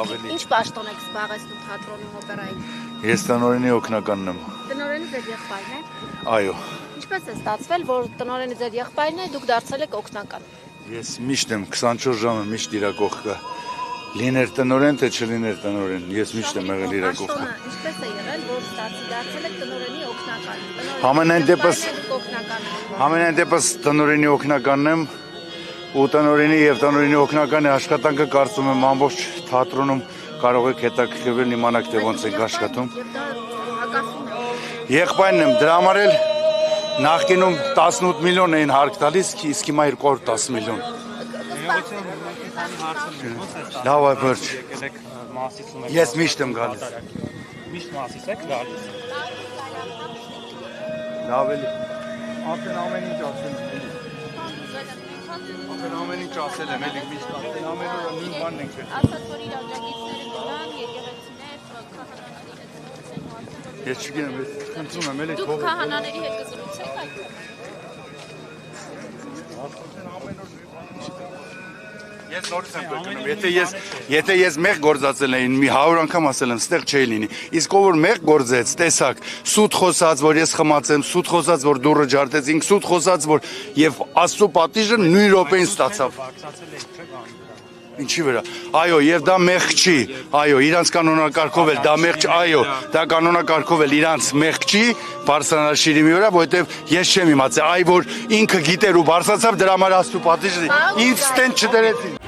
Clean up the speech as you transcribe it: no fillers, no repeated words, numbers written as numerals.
ավելի։ Ինչ պաշտոն եք զբաղեցնում թատրոնի օպերայի։ Ես տնօրենի օգնականն եմ։ Տնօրենի ձեր եղբայրն է։ Այո։ Ինչպես է ստացվել, որ տնօրենի ձեր եղբայրն է, դուք դարձել եք օգնական։ Ես միշտ եմ 24 ժամը միշտ իր կողքը։ Լիներ տնօրեն, թե չլիներ տնօրեն, ես միշտ եմ եղել իր կողքը։ Ինչպես է եղել, որ դարձել եք տնօրենի օգնական։ Համենայն դեպս տնօրենի օգնականն եմ ու տնօրենի եւ տնօրենի օգնականի աշխատանքը կարծում եմ ամբողջ թատրոնում կարող եք հետաքրքրվել իմանաք թե ոնց եք աշխատում։ Եղբայրն եմ, դրա համար էլ նախկինում 18 միլիոն էին հարկ տալիս, իսկ հիմա 210 միլիոն։ Լավ է բերջ։ Ես միշտ եմ գալիս։ Միշտ Մասիս եք գալիս։ Լավ էլի։ Արդեն ամեն ինչ ասել եմ։ Արդեն ամեն ինչ ասել եմ, էլի միշտ արդեն ամեն օրը նույն բանն ենք ասել։ Ասած որ իր աջակիցները գնան, եկեղեցիներ, քահանաների հետ զրուցեն, Ես չգիտեմ, ես խնդրում եմ, էլի դուք քահանաների հետ կզրուցեք այդ։ Ես նորից եմ կրկնում, եթե ես մեղ գործածել էին, մի 100 անգամ ասել եմ, ստեղ չէի լինի։ Իսկ ով որ մեղ գործեց, տեսակ, սուտ խոսած, որ ես խմացեմ, սուտ խոսած, որ դուռը ջարդեցինք, սուտ խոսած, որ եւ Աստծո պատիժը նույն րոպեին ստացավ։ Ինչի վրա։ Այո, եւ դա մեղ չի։ Այո, իրանց կանոնակարգով էլ դա մեղ չի։ Այո, դա կանոնակարգով էլ իրանց մեղ չի, բարձրանալ շիրիմի վրա, որովհետեւ ես չեմ իմացել, այ որ ինքը գիտեր ու բարձրացավ դրա համար Աստծո պատիժը ինձ ստեն չդրեցին։